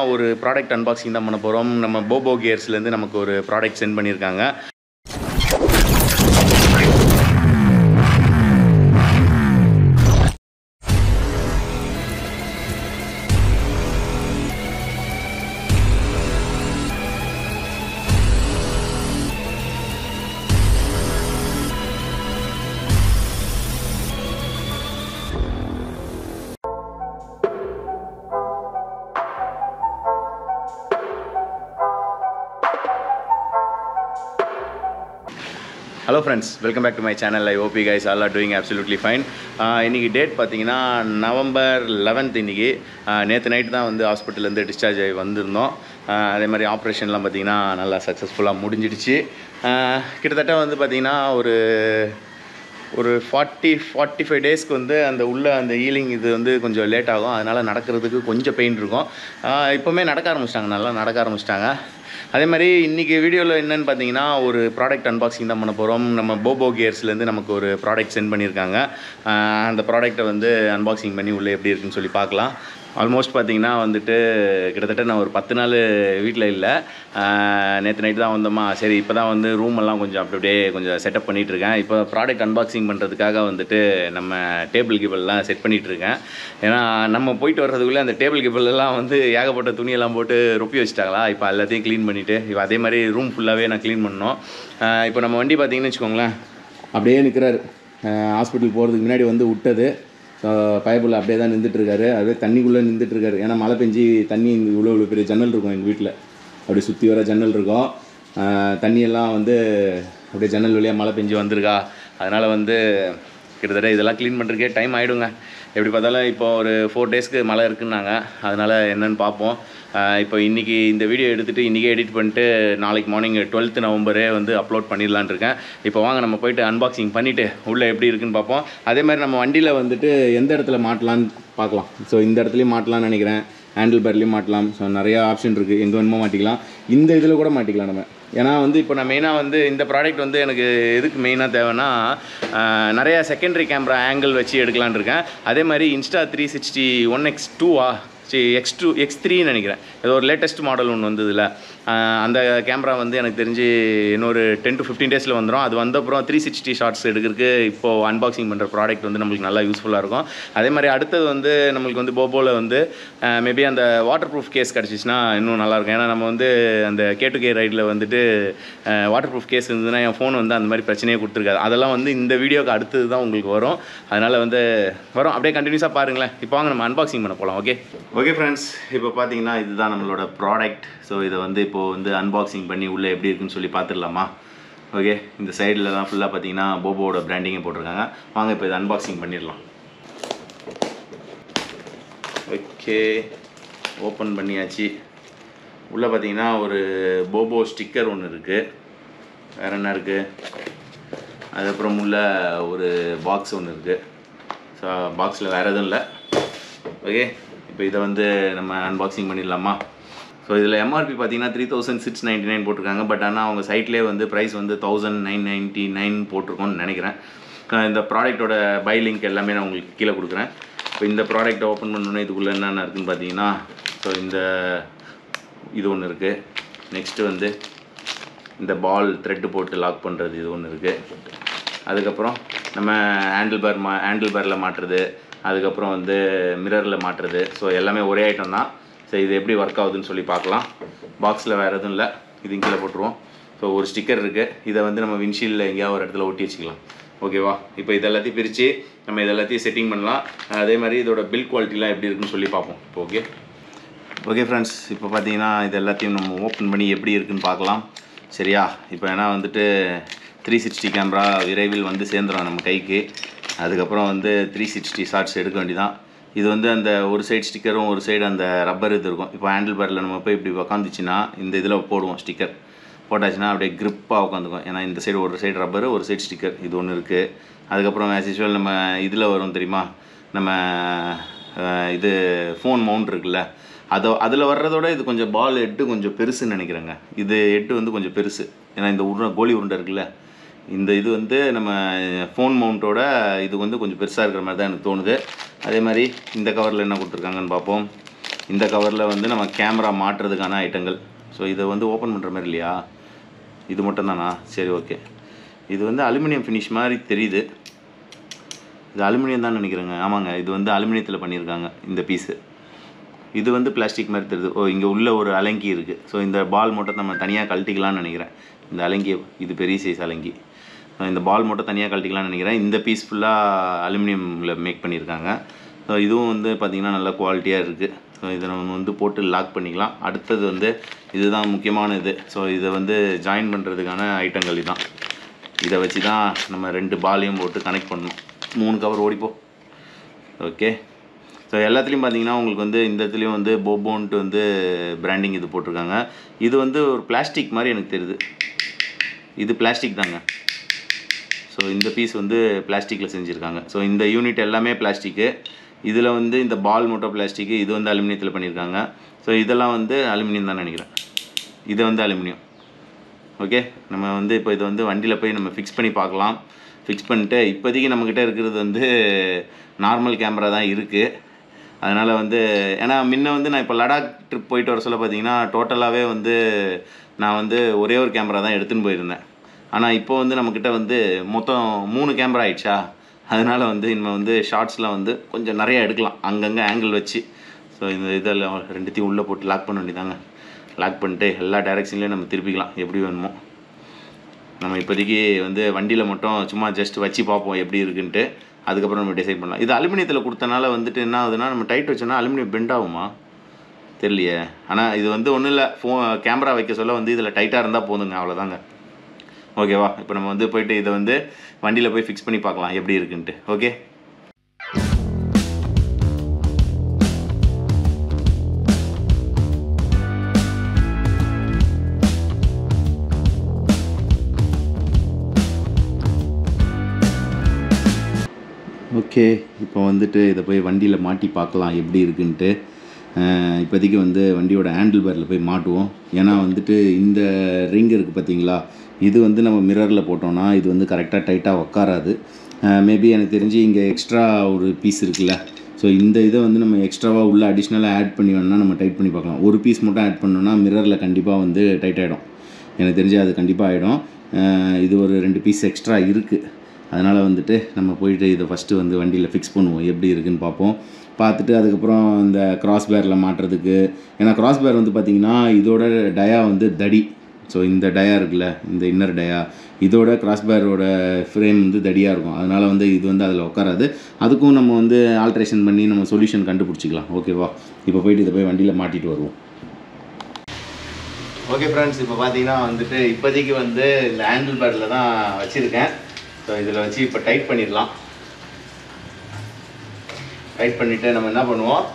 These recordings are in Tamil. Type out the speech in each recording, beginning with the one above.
ஒரு ப்ராடக்ட் அன்பாக்சிங் தான் பண்ண போகிறோம். நம்ம போபோ கியர்ஸ்லேருந்து நமக்கு ஒரு ப்ராடக்ட் சென்ட் பண்ணியிருக்காங்க. Hello friends, welcome back to my channel. I hope you guys all are doing absolutely fine. இன்னைக்கு டேட் பார்த்தீங்கன்னா நவம்பர் 11th. இன்னைக்கு நேற்று நைட்டு தான் வந்து ஹாஸ்பிட்டல்லேருந்து டிஸ்சார்ஜ் ஆகி வந்திருந்தோம். அதே மாதிரி ஆப்ரேஷன்லாம் பார்த்தீங்கன்னா நல்லா சக்ஸஸ்ஃபுல்லாக முடிஞ்சிடுச்சு. கிட்டத்தட்ட வந்து பார்த்திங்கன்னா ஒரு 45 டேஸ்க்கு வந்து அந்த ஹீலிங் இது வந்து கொஞ்சம் லேட் ஆகும். அதனால் நடக்கிறதுக்கு கொஞ்சம் பெயின் இருக்கும். இப்போவுமே நடக்க ஆரம்பிச்சிட்டாங்க, நல்லா நடக்க ஆரம்பிச்சிட்டாங்க. அதே மாதிரி இன்றைக்கி வீடியோவில் என்னென்னு பார்த்தீங்கன்னா ஒரு ப்ராடக்ட் அன்பாக்சிங் தான் பண்ண போகிறோம். நம்ம போபோ கியர்ஸ்லேருந்து நமக்கு ஒரு ப்ராடக்ட் சென்ட் பண்ணியிருக்காங்க. அந்த ப்ராடக்ட்டை வந்து அன்பாக்சிங் பண்ணி உள்ளே எப்படி இருக்குன்னு சொல்லி பார்க்கலாம். ஆல்மோஸ்ட் பார்த்திங்கன்னா வந்துட்டு கிட்டத்தட்ட நான் ஒரு 10 நாள் வீட்டில் இல்லை. நேற்று நைட்டு தான் வந்தோமா, சரி இப்போ தான் வந்து ரூமெல்லாம் கொஞ்சம் அப்படியே கொஞ்சம் செட்டப் பண்ணிகிட்ருக்கேன். இப்போ ப்ராடக்ட் அன்பாக்சிங் பண்ணுறதுக்காக வந்துட்டு நம்ம டேபிள் கிபிள்லாம் செட் பண்ணிகிட்ருக்கேன். ஏன்னா நம்ம போயிட்டு வர்றதுக்குள்ளே அந்த டேபிள் கிபிளெல்லாம் வந்து ஏகப்பட்ட துணியெல்லாம் போட்டு ரொப்பி வச்சுட்டாங்களா. இப்போ எல்லாத்தையும் க்ளீன் பண்ணிவிட்டு இப்போ அதே மாதிரி ரூம் ஃபுல்லாகவே நான் க்ளீன் பண்ணோம். இப்போ நம்ம வண்டி பார்த்திங்கன்னு வச்சுக்கோங்களேன், அப்படியே நிற்கிறாரு. ஹாஸ்பிட்டல் போகிறதுக்கு முன்னாடி வந்து விட்டது. ஸோ பைப்பில் அப்படியே தான் நின்றுட்டுருக்காரு. அப்படியே தண்ணிக்குள்ளே நின்றுட்டுருக்காரு. ஏன்னா மழை பெஞ்சி தண்ணி இவ்வளோ பெரிய ஜன்னல் இருக்கும் எங்கள் வீட்டில். அப்படி சுற்றி வர ஜன்னல் இருக்கும். தண்ணியெல்லாம் வந்து அப்படியே ஜன்னல் வழியாக மழை பெஞ்சி வந்திருக்கா. அதனால் வந்து கிட்டத்தட்ட இதெல்லாம் க்ளீன் பண்ணுறதுக்கே டைம் ஆகிடுங்க. எப்படி பார்த்தாலும் இப்போ ஒரு 4 டேஸ்க்கு மழை இருக்குன்னாங்க. அதனால் என்னென்னு பார்ப்போம். இப்போ இன்றைக்கி இந்த வீடியோ எடுத்துகிட்டு இன்றைக்கே எடிட் பண்ணிட்டு நாளைக்கு மார்னிங் 12th நவம்பரே வந்து அப்லோட் பண்ணிடலான் இருக்கேன். இப்போ வாங்க நம்ம போய்ட்டு அன்பாக்சிங் பண்ணிவிட்டு உள்ளே எப்படி இருக்குன்னு பார்ப்போம். அதே மாதிரி நம்ம வண்டியில் வந்துட்டு எந்த இடத்துல மாட்டலான்னு பார்க்கலாம். ஸோ இந்த இடத்துலையும் மாட்டலான்னு நினைக்கிறேன். ஹேண்டில் பார்லையும் மாட்டலாம். ஸோ நிறையா ஆப்ஷன் இருக்குது, எங்கே வேணுமோ மாட்டிக்கலாம். இந்த இதில் கூட மாட்டிக்கலாம் நம்ம. ஏன்னா வந்து இப்போ நான் மெயினாக வந்து இந்த ப்ராடக்ட் வந்து எனக்கு எதுக்கு மெயினாக தேவைன்னா நிறையா செகண்டரி கேமரா ஆங்கிள் வச்சு எடுக்கலான் இருக்கேன். அதே மாதிரி இன்ஸ்டா 360 1x2 X3 நினைக்கிறேன், ஏதோ ஒரு லேட்டஸ்ட் மாடல் ஒன்று வந்ததில்ல. அந்த கேமரா வந்து எனக்கு தெரிஞ்சு இன்னொரு 10 to 15 டேஸில் வந்துடும். அது வந்தப்புறம் 360 ஷார்ட்ஸ் எடுக்கிறதுக்கு இப்போது அன்பாக்சிங் பண்ணுற ப்ராடக்ட் வந்து நம்மளுக்கு நல்லா யூஸ்ஃபுல்லாக இருக்கும். அதே மாதிரி அடுத்தது வந்து நம்மளுக்கு வந்து போபோவில் வந்து மேபி அந்த வாட்டர் ப்ரூஃப் கேஸ் கிடச்சிச்சின்னா இன்னும் நல்லாயிருக்கும். ஏன்னா நம்ம வந்து அந்த K2K ரைடில் வந்துட்டு வாட்டர் ப்ரூஃப் கேஸ் இருந்ததுன்னா என் ஃபோன் வந்து அந்த மாதிரி பிரச்சனையே கொடுத்துருக்காது. அதெல்லாம் வந்து இந்த வீடியோக்கு அடுத்தது தான் உங்களுக்கு வரும். அதனால் வந்து வரும், அப்படியே கண்டினியூஸாக பாருங்களேன். இப்போ வாங்க நம்ம அன்பாக்சிங் பண்ண போகலாம். ஓகே ஃப்ரெண்ட்ஸ், இப்போ பார்த்தீங்கன்னா இதுதான் நம்மளோட ப்ராடக்ட். ஸோ இதை வந்து இப்போது வந்து அன்பாக்சிங் பண்ணி உள்ளே எப்படி இருக்குன்னு சொல்லி பார்த்துடலாமா? ஓகே, இந்த சைடில் தான் ஃபுல்லாக பார்த்தீங்கன்னா போபோவோட பிராண்டிங்கே போட்டிருக்காங்க. வாங்க இப்போ இதை அன்பாக்சிங் பண்ணிடலாம். ஓகே, ஓப்பன் பண்ணியாச்சு. உள்ளே பார்த்தீங்கன்னா ஒரு போபோ ஸ்டிக்கர் ஒன்று இருக்குது. வேறு என்ன இருக்குது? அதுக்கப்புறம் உள்ள ஒரு பாக்ஸ் ஒன்று இருக்குது. ஸோ பாக்ஸில் வேறு எதுவும் இல்லை. ஓகே, இப்போ இதை வந்து நம்ம அன்பாக்சிங் பண்ணிடலாமா? ஸோ இதில் எம்ஆர்பி பார்த்தீங்கன்னா 3699 போட்டிருக்காங்க. பட் ஆனால் அவங்க சைட்லேயே வந்து ப்ரைஸ் வந்து 1999 போட்டிருக்கோன்னு நினைக்கிறேன். இந்த ப்ராடக்ட்டோட பை லிங்க் எல்லாமே நான் உங்களுக்கு கீழே கொடுக்குறேன். இப்போ இந்த ப்ராடக்ட்டை ஓப்பன் பண்ணோன்னே இதுக்குள்ளே என்னென்ன இருக்குதுன்னு பார்த்தீங்கன்னா, ஸோ இது ஒன்று இருக்குது. நெக்ஸ்ட்டு வந்து இந்த பால் த்ரெட்டு போட்டு லாக் பண்ணுறது இது ஒன்று இருக்குது. அதுக்கப்புறம் நம்ம ஹேண்டில் பாரில் மாட்டுறது, அதுக்கப்புறம் வந்து மிரரில் மாட்டுறது. ஸோ எல்லாமே ஒரே ஐட்டம் தான். ஸோ இது எப்படி ஒர்க் ஆகுதுன்னு சொல்லி பார்க்கலாம். பாக்ஸில் வேறு எதுவும் இல்லை, இது கீழே போட்டுருவோம். ஸோ ஒரு ஸ்டிக்கர் இருக்குது. இதை வந்து நம்ம விண்ட்ஷீல்டில் எங்கேயாவது ஒரு இடத்துல ஒட்டி வச்சுக்கலாம். ஓகேவா? இப்போ இது எல்லாத்தையும் பிரித்து நம்ம இது எல்லாத்தையும் செட்டிங் பண்ணலாம். அதே மாதிரி இதோட பில் குவாலிட்டிலாம் எப்படி இருக்குன்னு சொல்லி பார்ப்போம். இப்போ ஓகே ஃப்ரெண்ட்ஸ், இப்போ பார்த்தீங்கன்னா இது எல்லாத்தையும் நம்ம ஓப்பன் பண்ணி எப்படி இருக்குன்னு பார்க்கலாம். சரியா? இப்போ ஏன்னா வந்துட்டு 360 கேமரா விரைவில் வந்து சேர்ந்துடும் நம்ம கைக்கு. அதுக்கப்புறம் வந்து 360 ஷார்ட்ஸ் எடுக்க வேண்டியதான். இது வந்து அந்த ஒரு சைடு ஸ்டிக்கரும் ஒரு சைடு அந்த ரப்பர் இது இருக்கும். இப்போ ஹேண்டில் பாரில் நம்ம போய் இப்படி உக்காந்துச்சுன்னா இந்த இதில் போடுவோம் ஸ்டிக்கர். போட்டாச்சுன்னா அப்படியே க்ரிப்பாக உட்காந்துக்கும். ஏன்னா இந்த சைடு ஒரு சைடு ரப்பரு ஒரு சைடு ஸ்டிக்கர் இது ஒன்று இருக்குது. அதுக்கப்புறம் ஆஸ் யூஸ்வல் நம்ம இதில் வரும் தெரியுமா, நம்ம இது ஃபோன் மவுண்ட் இருக்குல்ல, அதில் வர்றதோட இது கொஞ்சம் பால் ஹெட்டு கொஞ்சம் பெருசுன்னு நினைக்கிறேங்க. இது ஹெட்டு வந்து கொஞ்சம் பெருசு. ஏன்னா இந்த கோலி உருண்டை இருக்குல்ல, இந்த இது வந்து நம்ம ஃபோன் மவுண்ட்டோட இது வந்து கொஞ்சம் பெருசாக இருக்கிற மாதிரி தான் எனக்கு தோணுது. அதே மாதிரி இந்த கவரில் என்ன கொடுத்துருக்காங்கன்னு பார்ப்போம். இந்த கவரில் வந்து நம்ம கேமரா மாட்டுறதுக்கான ஐட்டங்கள். ஸோ இதை வந்து ஓப்பன் பண்ணுற மாதிரி இல்லையா, இது மட்டும் தானா? சரி ஓகே. இது வந்து அலுமினியம் ஃபினிஷ் மாதிரி தெரியுது. இது அலுமினியம் தான் நினைக்கிறேங்க. ஆமாங்க, இது வந்து அலுமினியத்தில் பண்ணியிருக்காங்க இந்த பீஸு. இது வந்து பிளாஸ்டிக் மாதிரி தெரியுது. ஓ, இங்கே உள்ள ஒரு அலங்கி இருக்குது. ஸோ இந்த பால் மட்டும் நம்ம தனியாக கழட்டிக்கலாம்னு நினைக்கிறேன். இந்த அலங்கி, இது பெரிய சைஸ் அலங்கி. இந்த பால் மட்டும் தனியாக கழட்டிக்கலாம்னு நினைக்கிறேன். இந்த பீஸ் ஃபுல்லாக அலுமினியமில் மேக் பண்ணியிருக்காங்க. ஸோ இதுவும் வந்து பார்த்திங்கன்னா நல்ல குவாலிட்டியாக இருக்குது. ஸோ இதை நம்ம வந்து போட்டு லாக் பண்ணிக்கலாம். அடுத்தது வந்து இதுதான் முக்கியமான இது. ஸோ இதை வந்து ஜாயின் பண்ணுறதுக்கான ஐட்டங்கள் இதுதான். இதை வச்சு தான் நம்ம 2 பாலையும் போட்டு கனெக்ட் பண்ணணும். 3 கவர் ஓடிப்போ. ஓகே. ஸோ எல்லாத்துலேயும் பார்த்தீங்கன்னா உங்களுக்கு வந்து இந்த இடத்துலையும் வந்து போபோன்ட்டு வந்து பிராண்டிங் இது போட்டிருக்காங்க. இது வந்து ஒரு பிளாஸ்டிக் மாதிரி எனக்கு தெரியுது. இது பிளாஸ்டிக் தாங்க. ஸோ இந்த பீஸ் வந்து பிளாஸ்டிக்கில் செஞ்சுருக்காங்க. ஸோ இந்த யூனிட் எல்லாமே பிளாஸ்டிக்கு. இதில் வந்து இந்த பால் மட்டும் பிளாஸ்டிக்கு. இது வந்து அலுமினியத்தில் பண்ணியிருக்காங்க. ஸோ இதெல்லாம் வந்து அலுமினியம் தான் நினைக்கிறேன். இது வந்து அலுமினியம். ஓகே. நம்ம வந்து இப்போ இதை வந்து வண்டியில் போய் நம்ம ஃபிக்ஸ் பண்ணி பார்க்கலாம். ஃபிக்ஸ் பண்ணிட்டு இப்போதைக்கு நம்மக்கிட்ட இருக்கிறது வந்து நார்மல் கேமரா தான் இருக்குது. அதனால் வந்து ஏன்னா முன்ன வந்து நான் இப்போ லடாக் ட்ரிப் போயிட்டு வர சொல்ல பார்த்தீங்கன்னா டோட்டலாகவே வந்து நான் வந்து ஒரே ஒரு கேமரா தான் எடுத்துன்னு போயிருந்தேன். ஆனால் இப்போ வந்து நம்மக்கிட்ட வந்து மொத்தம் 3 கேமரா ஆகிடுச்சா. அதனால் வந்து இனிமேல் வந்து ஷார்ட்ஸில் வந்து கொஞ்சம் நிறையா எடுக்கலாம் அங்கங்கே ஆங்கிள் வச்சு. ஸோ இந்த இதெல்லாம் 2த்தையும் உள்ளே போட்டு லாக் பண்ண வேண்டியதாங்க. லாக் பண்ணிட்டு எல்லா டைரெக்ஷன்லேயும் நம்ம திருப்பிக்கலாம் எப்படி வேணுமோ. நம்ம இப்போதைக்கு வந்து வண்டியில் மட்டும் சும்மா ஜஸ்ட் வச்சு பார்ப்போம் எப்படி இருக்குன்ட்டு. அதுக்கப்புறம் நம்ம டிசைட் பண்ணலாம். இது அலுமினியத்தில் கொடுத்தனால வந்துட்டு என்ன ஆகுதுன்னா, நம்ம டைட் வச்சோன்னா அலுமினியம் பெண்ட் ஆகுமா தெரியலையே. ஆனால் இது வந்து ஒன்றும் இல்லை, கேமரா வைக்க சொல்ல வந்து இதில் டைட்டாக இருந்தால் போதுங்க, அவ்வளோதாங்க. ஓகேவா? இப்போ நம்ம வந்து போயிட்டு இதை வந்து வண்டியில் போய் ஃபிக்ஸ் பண்ணி பார்க்கலாம் எப்படி இருக்குன்ட்டு. ஓகே. ஓகே, இப்போ வந்துட்டு இதை போய் வண்டியில் மாட்டி பார்க்கலாம் எப்படி இருக்குன்ட்டு. இப்போதைக்கு வந்து வண்டியோட ஹேண்டில் பேரில் போய் மாட்டுவோம். ஏன்னா வந்துட்டு இந்த ரிங் இருக்குது பார்த்தீங்களா, இது வந்து நம்ம மிரரில் போட்டோம்னா இது வந்து கரெக்டாக டைட்டாக உட்காராது. மேபி எனக்கு தெரிஞ்சு இங்கே எக்ஸ்ட்ரா ஒரு பீஸ் இருக்குல்ல, ஸோ இந்த இதை வந்து நம்ம எக்ஸ்ட்ராவாக உள்ள அடிஷ்னலாக ஆட் பண்ணி வேணால் நம்ம டைட் பண்ணி பார்க்கலாம். ஒரு பீஸ் மட்டும் ஆட் பண்ணோன்னா மிரரில் கண்டிப்பாக வந்து டைட் ஆகிடும். எனக்கு தெரிஞ்சு அது கண்டிப்பாக ஆகிடும். இது ஒரு 2 பீஸ் எக்ஸ்ட்ரா இருக்குது. அதனால் வந்துட்டு நம்ம போயிட்டு இதை ஃபஸ்ட்டு வந்து வண்டியில் ஃபிக்ஸ் பண்ணுவோம் எப்படி இருக்குதுன்னு பார்ப்போம். பார்த்துட்டு அதுக்கப்புறம் இந்த கிராஸ் பேரில் மாட்டுறதுக்கு, ஏன்னா கிராஸ் பேர் வந்து பார்த்திங்கன்னா இதோட டயா வந்து தடி. ஸோ இந்த டயா இருக்குல்ல, இந்த இன்னர் டயா, இதோட கிராஸ் பேரோட ஃப்ரேம் வந்து தடியாக இருக்கும். அதனால் வந்து இது வந்து அதில் உட்காராது. அதுக்கும் நம்ம வந்து ஆல்ட்ரேஷன் பண்ணி நம்ம சொல்யூஷன் கண்டுபிடிச்சிக்கலாம். ஓகேவா? இப்போ போயிட்டு இதை போய் வண்டியில் மாட்டிட்டு வருவோம். ஓகே ஃப்ரெண்ட்ஸ், இப்போ பார்த்தீங்கன்னா வந்துட்டு இப்போதைக்கு வந்து இந்த ஹேண்டில் பேரில் தான் வச்சுருக்கேன். ஸோ இதில் வச்சு இப்போ டைட் பண்ணிடலாம். டைட் பண்ணிவிட்டு நம்ம என்ன பண்ணுவோம்,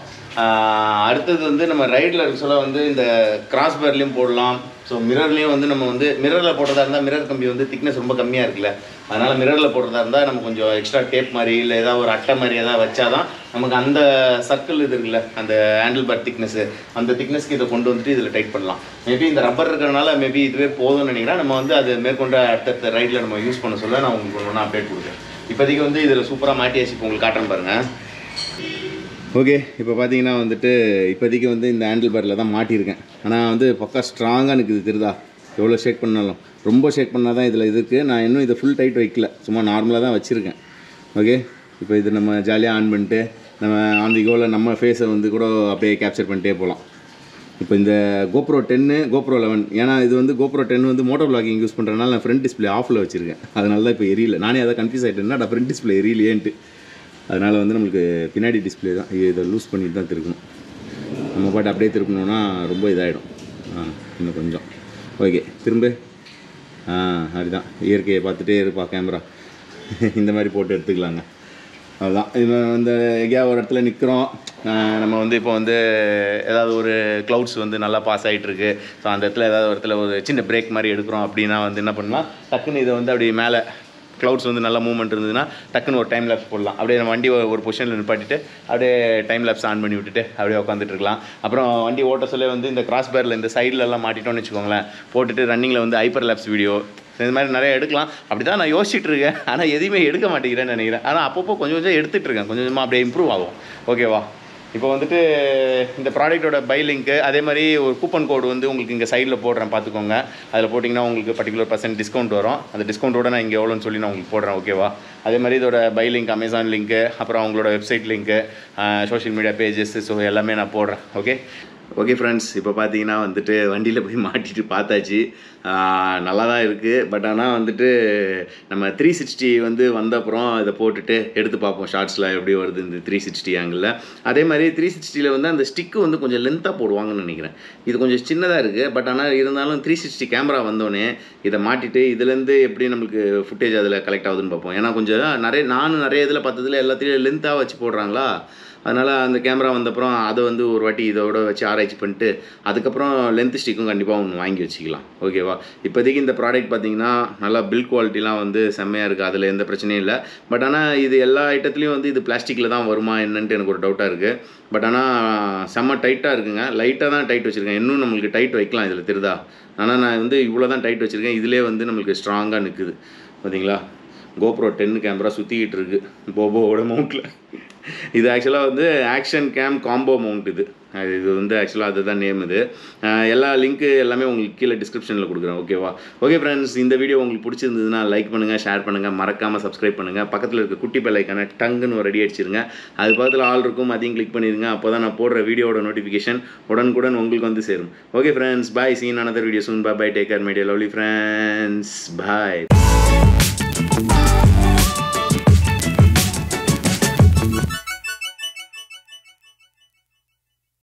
அடுத்தது வந்து நம்ம ரைடில் இருக்க சொல்ல வந்து இந்த கிராஸ் பேர்லேயும் போடலாம். ஸோ மிரர்லேயும் வந்து நம்ம வந்து மிரரில் போடுறதா இருந்தால் மிரர் கம்பி வந்து திக்னஸ் ரொம்ப கம்மியாக இருக்குல்ல, அதனால் மிரரில் போடுறதா இருந்தால் நம்ம கொஞ்சம் எக்ஸ்ட்ரா டேப் மாதிரி இல்லை ஏதாவது ஒரு அட்டை மாதிரி ஏதாவது வச்சா தான் நமக்கு அந்த சர்க்கிள் இது இருக்குல்ல, அந்த ஹேண்டில் பார் திக்னஸ்ஸு, அந்த திக்னஸ்க்கு இதை கொண்டு வந்துட்டு இதில் டைட் பண்ணலாம். மேபி இந்த ரப்பர் இருக்கிறனால மேபி இதுவே போதும்னு நினைக்கிறேன். நம்ம வந்து அது மேற்கொண்ட அடுத்த ரைடில் நம்ம யூஸ் பண்ண சொல்ல நான் உங்களுக்கு ஒன்று அப்டேட் கொடுக்குறேன். இப்போதைக்கு வந்து இதில் சூப்பராக மாட்டியாச்சு. இப்போ உங்களுக்கு காட்டுறேன் பாருங்கள். ஓகே, இப்போ பார்த்தீங்கன்னா வந்துட்டு இப்போதைக்கு வந்து இந்த ஹேண்டில் பேரில் தான் மாட்டியிருக்கேன். ஆனால் வந்து பக்கா ஸ்ட்ராங்காக எனக்கு இது தெரியுதா, எவ்வளோ ஷேக் பண்ணாலும் ரொம்ப ஷேக் பண்ணால் தான் இதில் இது இருக்குது. நான் இன்னும் இதை ஃபுல் டைட் வைக்கல, சும்மா நார்மலாக தான் வச்சுருக்கேன். ஓகே, இப்போ இது நம்ம ஜாலியாக ஆன் பண்ணிட்டு நம்ம ஆன் தி கோவில் நம்ம ஃபேஸை வந்து கூட அப்படியே கேப்சர் பண்ணிட்டே போகலாம். இப்போ இந்த GoPro 10 GoPro 11, ஏன்னா இது வந்து GoPro 10 வந்து மோட்டோ விளாகிங் யூஸ் பண்ணுறதுனால நான் ஃப்ரண்ட் டிஸ்பிளே ஆஃபில் வச்சுருக்கேன். அதனால தான் இப்போ எரியல. நானே அதை கன்ஃபியூஸ் ஆகிட்டேன்னா ஃப்ரண்ட் டிஸ்பிளே எரியலையேன்ட்டு. அதனால் வந்து நம்மளுக்கு பின்னாடி டிஸ்பிளே தான், இதை லூஸ் பண்ணிட்டு தான் திருக்கணும். நம்ம பாட்டு அப்படியே திருக்கணுன்னா ரொம்ப இதாகிடும். இன்னும் கொஞ்சம். ஓகே, திரும்ப அதுதான் இயற்கையை பார்த்துட்டே இருப்பா கேமரா. இந்த மாதிரி போட்டு எடுத்துக்கலாங்க. அதுதான் இது வந்து எங்கேயாவது ஒரு இடத்துல நிற்கிறோம், நம்ம வந்து இப்போ வந்து ஏதாவது ஒரு க்ளவுட்ஸ் வந்து நல்லா பாஸ் ஆகிட்டுருக்கு. ஸோ அந்த இடத்துல ஏதாவது ஒரு இடத்துல ஒரு சின்ன பிரேக் மாதிரி எடுக்கிறோம் அப்படின்னா வந்து என்ன பண்ணலாம், டக்குன்னு இதை வந்து அப்படியே மேலே க்ளவுட்ஸ் வந்து நல்லா மூவ்மெண்ட் இருந்ததுன்னா டக்குன்னு ஒரு டைம் லேப்ஸ் போடலாம். அப்படியே நம்ம வண்டி ஒரு பொசிஷனில் நிப்பாட்டிட்டு அப்படியே டைம் லேப்ஸ் ஆன் பண்ணி விட்டுட்டு அப்படியே உட்காந்துட்டு இருக்கலாம். அப்புறம் வண்டி ஓட்ட சொல்ல வந்து இந்த கிராஸ் பேரில் இந்த சைட்லலாம் மாட்டிட்டோன்னு வச்சுக்கோங்களேன், போட்டுட்டு ரன்னிங்கில் வந்து ஹைப்பர் லேப்ஸ் வீடியோ இந்த மாதிரி நிறைய எடுக்கலாம். அப்படி தான் நான் யோசிச்சுட்டு இருக்கேன். ஆனால் எதுவுமே எடுக்க மாட்டேங்கிறேன்னு நினைக்கிறேன். ஆனால் அப்பப்போ கொஞ்சம் கொஞ்சம் எடுத்துகிட்டு இருக்கேன், கொஞ்சம் கொஞ்சமாக அப்படியே இம்ப்ரூவ் ஆகும். ஓகேவா? இப்போ வந்துட்டு இந்த ப்ராடக்ட்டோட பை லிங்க்கு அதே மாதிரி ஒரு கூப்பன் கோடு வந்து உங்களுக்கு இங்கே சைடில் போடுறேன் பார்த்துக்கோங்க. அதில் போட்டிங்கன்னா உங்களுக்கு பர்டிகுலர் % டிஸ்கவுண்ட் வரும். அந்த டிஸ்கவுண்ட்டோட நான் இங்கே எவ்வளோன்னு சொல்லி நான் உங்களுக்கு போடுறேன், ஓகேவா? அதே மாதிரி இதோட பை லிங்க் அமேசான் லிங்க்கு, அப்புறம் அவங்களோட website link, social media pages, so எல்லாமே நான் போடுறேன். ஓகே ஃப்ரெண்ட்ஸ், இப்போ பார்த்தீங்கன்னா வந்துட்டு வண்டியில் போய் மாட்டிட்டு பார்த்தாச்சு. நல்லா தான் இருக்குது. பட் ஆனால் வந்துட்டு நம்ம 360 வந்து வந்த அப்புறம் இதை போட்டுட்டு எடுத்து பார்ப்போம் ஷார்ட்ஸில் எப்படி வருது இந்த 360 ஆங்கிளில். அதே மாதிரி 360ல் வந்து அந்த ஸ்டிக்கு வந்து கொஞ்சம் லென்த்தாக போடுவாங்கன்னு நினைக்கிறேன். இது கொஞ்சம் சின்னதாக இருக்குது. பட் ஆனால் இருந்தாலும் 360 கேமரா வந்தோடனே இதை மாட்டிட்டு இதுலேருந்து எப்படி நம்மளுக்கு ஃபுட்டேஜ் அதில் கலெக்ட் ஆகுதுன்னு பார்ப்போம். ஏன்னா கொஞ்சம் நானும் நிறைய இதில் பார்த்ததில் எல்லாத்துலேயும் லென்த்தாக வச்சு போடுறாங்களா, அதனால் அந்த கேமரா வந்தப்புறம் அதை வந்து ஒரு வாட்டி இதோட வச்சு ஆராய்ச்சி பண்ணிட்டு அதுக்கப்புறம் லென்த் ஸ்டிக்கும் கண்டிப்பாக ஒன்று வாங்கி வச்சுக்கலாம், ஓகேவா? இப்போதைக்கு இந்த ப்ராடக்ட் பார்த்திங்கன்னா நல்லா பில்ட் குவாலிட்டிலாம் வந்து செம்மையாக இருக்குது, அதில் எந்த பிரச்சனையும் இல்லை. பட் ஆனால் இது எல்லா ஐட்டத்துலேயும் வந்து இது பிளாஸ்டிக்கில் தான் வருமா என்னன்ட்டு எனக்கு ஒரு டவுட்டாக இருக்குது. பட் ஆனால் செம்ம டைட்டாக இருக்குங்க. லைட்டாக தான் டைட் வச்சுருக்கேன். இன்னும் நம்மளுக்கு டைட் வைக்கலாம் இதில் தெரியுதா? ஆனால் நான் வந்து இவ்வளோ தான் டைட் வச்சுருக்கேன். இதிலே வந்து நம்மளுக்கு ஸ்ட்ராங்காக நிற்குது பார்த்தீங்களா? GoPro 10 கேமரா சுற்றிக்கிட்டு இருக்குது போபோவோட மவுண்ட்டில். இது ஆக்சுவலாக வந்து ஆக்ஷன் கேம் காம்போ மவுண்ட். இது வந்து ஆக்சுவலாக அதுதான் நேம். இது எல்லா லிங்க்கு எல்லாமே உங்களுக்கு கீழே டிஸ்கிரிப்ஷனில் கொடுக்குறேன், ஓகேவா? ஓகே ஃப்ரெண்ட்ஸ், இந்த வீடியோ உங்களுக்கு பிடிச்சிருந்ததுன்னா லைக் பண்ணுங்கள், ஷேர் பண்ணுங்கள், மறக்காமல் சப்ஸ்கிரைப் பண்ணுங்கள். பக்கத்தில் இருக்க குட்டி பெல்லைக்கான டங்குன்னு ஒரு ரெடி அடிச்சிருங்க. அது பக்கத்தில் ஆல் இருக்கும், அதையும் கிளிக் பண்ணிடுங்க. அப்போ தான் நான் போடுற வீடியோட நோட்டிஃபிகேஷன் உடனுக்குடன் உங்களுக்கு வந்து சேரும். Okay friends, bye. See in another video soon. Bye bye, take care my dear lovely friends. Bye.